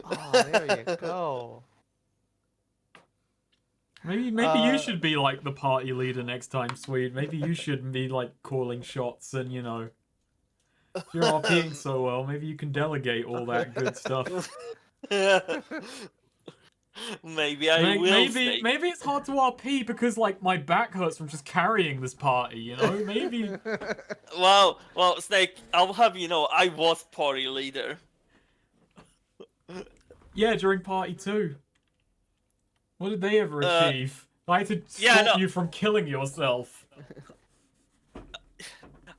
Oh, there you go. Maybe you should be like the party leader next time, Swede. Maybe you should be like calling shots and, you know, if you're RPing so well, maybe you can delegate all that good stuff. Maybe I will. Snake. Maybe it's hard to RP because like my back hurts from just carrying this party, you know? Maybe Well, Snake. I'll have you know, I was party leader. yeah, during party 2. What did they ever achieve? I had to yeah, stop no. you from killing yourself.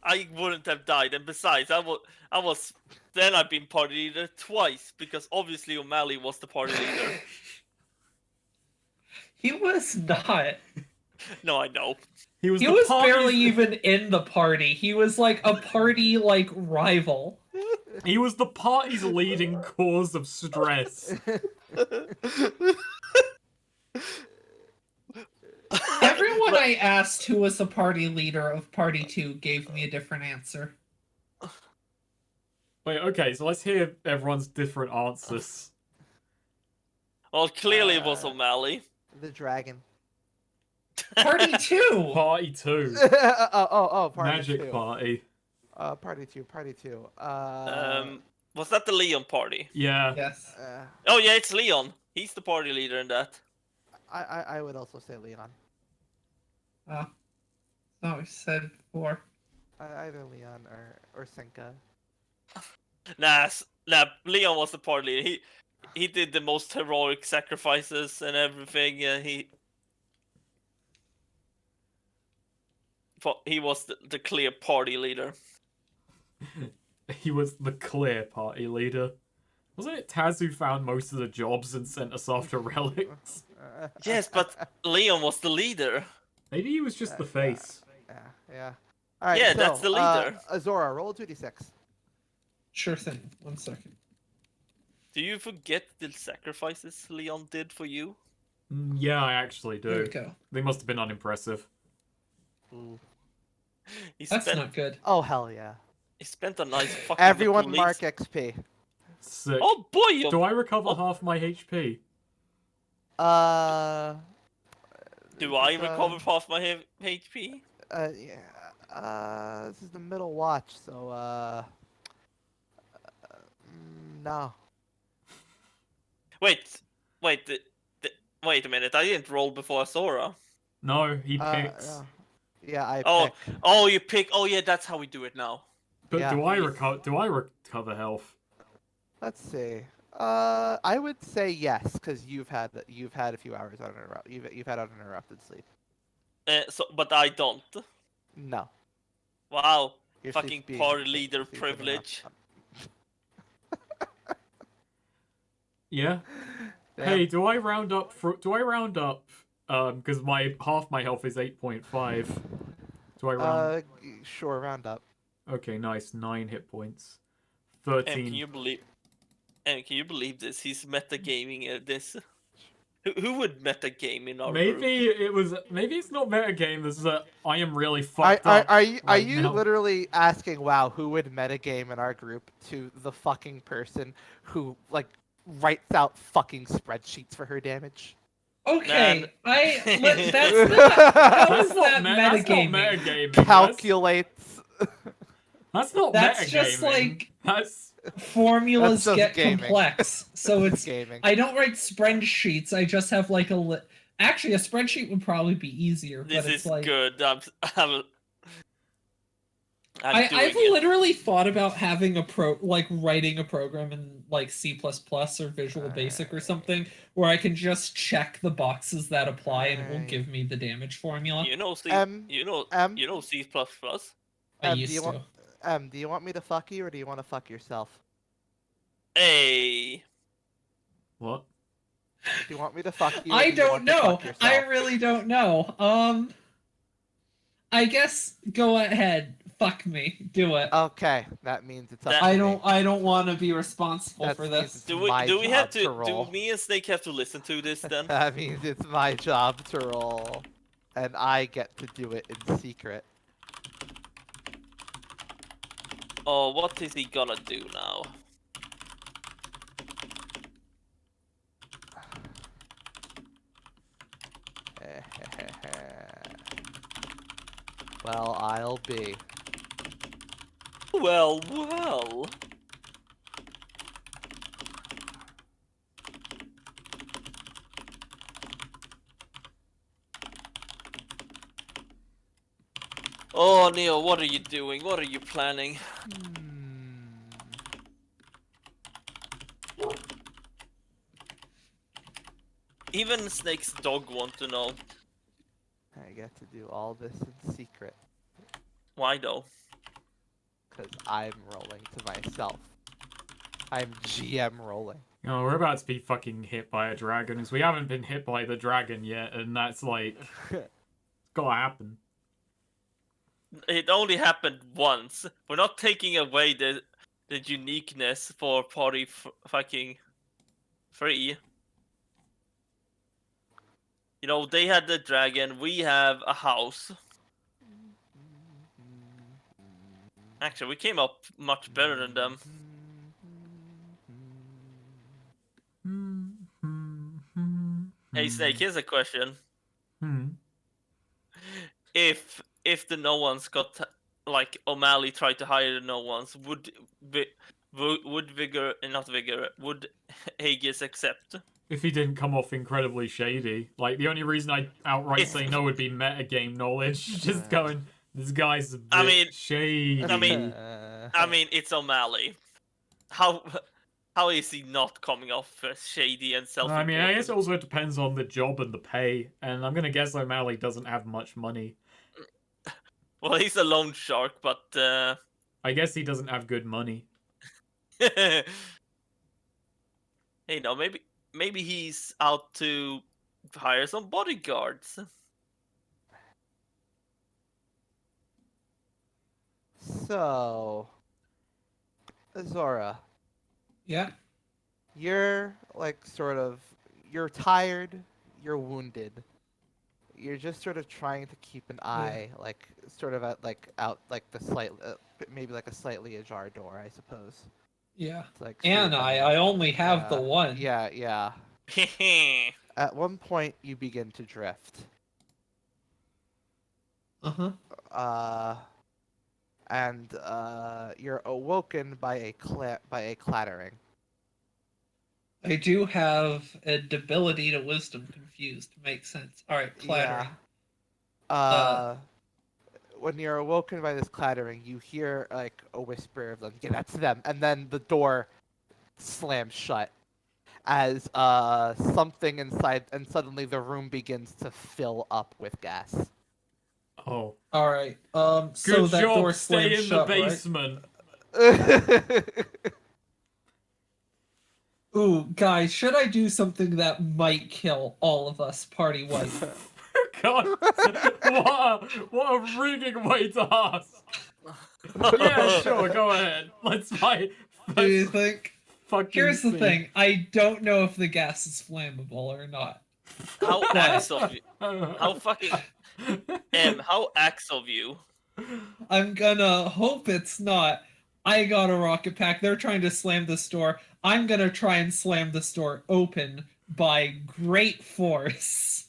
I wouldn't have died, and besides, I was. Then I've been party leader twice because obviously O'Malley was the party leader. He was not. No, I know. He was He the was party's- barely even in the party. He was like a party like rival. He was the party's leading cause of stress. Everyone I asked who was the party leader of Party 2 gave me a different answer. Wait, okay, so let's hear everyone's different answers. Well, clearly it was O'Malley. The dragon. Party 2! Party 2. Party Magic 2. party. Party 2. Was that the Leon party? Yeah. Yes. Oh yeah, it's Leon. He's the party leader in that. I would also say Leon. Oh. Oh, we said before. Either Leon or Senka. Nah, Leon was the party leader. he did the most heroic sacrifices and everything. He was the clear party leader. He was the clear party leader. Wasn't it Taz who found most of the jobs and sent us after relics? Yes, but Leon was the leader. Maybe he was just the face. Yeah. All right. Yeah, so, that's the leader. Azora, roll 2d6. Sure thing. 1 second. Do you forget the sacrifices Leon did for you? Yeah, I actually There we do. go. They must have been unimpressive. Ooh. He That's spent not good. Oh hell yeah! he spent a nice fucking. Everyone police- mark XP. Sick. Oh boy! Do I recover half my HP? Do I recover half my HP? Yeah. This is the middle watch, so no. Wait, wait a minute! I didn't roll before Azora. No, he picks. No. Yeah, I Oh, pick. oh, you pick. Oh yeah, that's how we do it now. But yeah. do I recover health? Let's see. I would say yes, because you've had a few hours uninterrupted. You've had uninterrupted sleep. But I don't. No. Wow, Your fucking sleep's being- party leader sleep's being privilege. Yeah. Yeah. Hey, do I round up? Because half my health is 8.5. Do I round? Sure, round up. Okay, nice. 9 hit points. And 13. can you believe this? He's metagaming this. Who would metagame in our group? Maybe it's not metagame. This is I am really fucked up. Are you right now. literally asking, wow, who would metagame in our group, to the fucking person who like writes out fucking spreadsheets for her damage? Okay, Man. that's not. How That's is not that that's not metagaming? metagaming. Calculates. That's not That's metagaming. just like That's formulas That's just get gaming. complex. So it's gaming. I don't write spreadsheets. I just have like actually a spreadsheet would probably be easier. This but it's is like good. I'm I've doing it. literally thought about having writing a program in like C++ or Visual Basic or something where I can just check the boxes that apply and it will give me the damage formula. You know C. You know C++. I do used you to. want do you want me to fuck you, or do you want to fuck yourself? Hey. what? Do you want me to fuck you? Or I do you want don't to know. fuck yourself? I really don't know. I guess go ahead. Fuck me. Do it. Okay, that means it's up That- to me. I don't want to be responsible That for means this. it's my Do we have job to? roll. Do me and Snake have to listen to this then? That means it's my job to roll, and I get to do it in secret. Oh, what is he gonna do now? Well, I'll be. Well, well. Oh, Neo, what are you doing? What are you planning? Even Snake's dog want to know. I get to do all this in secret, Why though? because I'm rolling to myself. I'm GM rolling. Oh, we're about to be fucking hit by a dragon, as we haven't been hit by the dragon yet, and that's like it's gotta happen. It only happened once. We're not taking away the uniqueness for party fucking 3. You know, they had the dragon, we have a house. Actually, we came up much better than them. Hey Snake, here's a question. If the no ones got, like, O'Malley tried to hire the no ones, would Aegis accept? If he didn't come off incredibly shady. Like, the only reason I'd outright say no would be metagame knowledge. Just going, this guy's a bit shady. I mean, it's O'Malley. How How is he not coming off shady and I self-important? mean, I guess it also depends on the job and the pay, and I'm gonna guess O'Malley doesn't have much money. Well, he's a loan shark, but I guess he doesn't have good money. hey, no, maybe he's out to hire some bodyguards. So, Zora, Yeah. you're like you're tired, you're wounded. You're just sort of trying to keep an eye, like sort of at like out like the maybe like a slightly ajar door, I suppose. Yeah. It's like see And if I anyone's only have the coming. one. Yeah, yeah. At one point, you begin to drift. Uh-huh. And you're awoken by a clattering. I do have a debility to wisdom confused. Makes sense. All right, clattering. Yeah. When you're awoken by this clattering, you hear like a whisper of like, "Yeah, that's them," and then the door slams shut as something inside, and suddenly the room begins to fill up with gas. Oh. All right. Good So that job, door stay slams in shut, the right? basement. Ooh, guys, should I do something that might kill all of us party-wide? God, what a rigging way to ask. Yeah, sure, go ahead. Let's fight. Do you think? Fucking Here's the see. thing. I don't know if the gas is flammable or not. How But- axe of you? How fucking how axe of you? I'm gonna hope it's not. I got a rocket pack. They're trying to slam this door. I'm gonna try and slam this door open by great force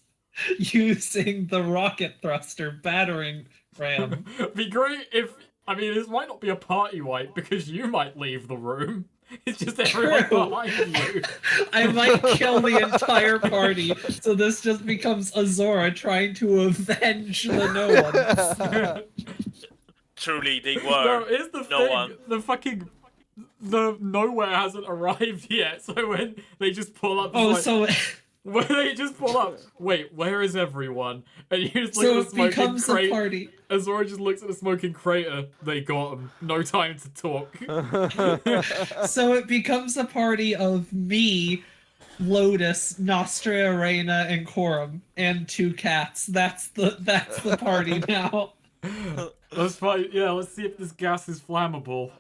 using the rocket thruster battering ram. Be great if, I mean, this might not be a party wipe because you might leave the room. It's just everyone True. behind you. I might kill the entire party, so this just becomes Azora trying to avenge the no ones. Truly, they No, were. here's the No thing. one. The nowhere hasn't arrived yet, so when they just pull up, Oh, it's like, so when they just pull up, wait, where is everyone? And you just look so at it the smoking becomes a crate. party. Azora just looks at the smoking crater. They got him. No time to talk. So it becomes a party of me, Lotus, Nostra Arena, and Corum, and 2 cats. That's the party now. Let's fight. Yeah, let's see if this gas is flammable.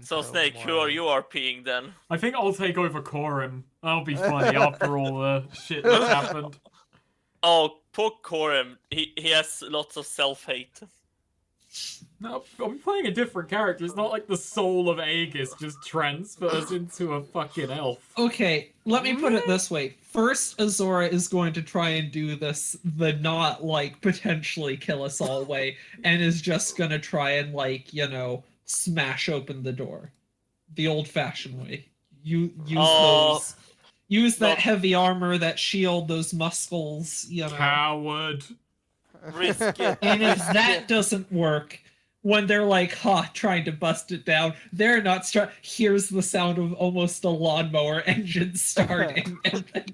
So Snake, who are you RPing then? I think I'll take over Corum. That'll be funny after all the shit that's happened. Oh, poor Corum. He has lots of self-hate. No, I'm playing a different character. It's not like the soul of Aegis just transfers into a fucking elf. Okay, let me put it this way. First, Azora is going to try and do this the not, like, potentially kill us all way, and is just gonna try and, like, you know, smash open the door. The old-fashioned way. Use that Not- heavy armor, that shield, those muscles, you know. Coward. Risk it. And if that doesn't work, when they're like, trying to bust it down, they're not here's the sound of almost a lawnmower engine starting, and then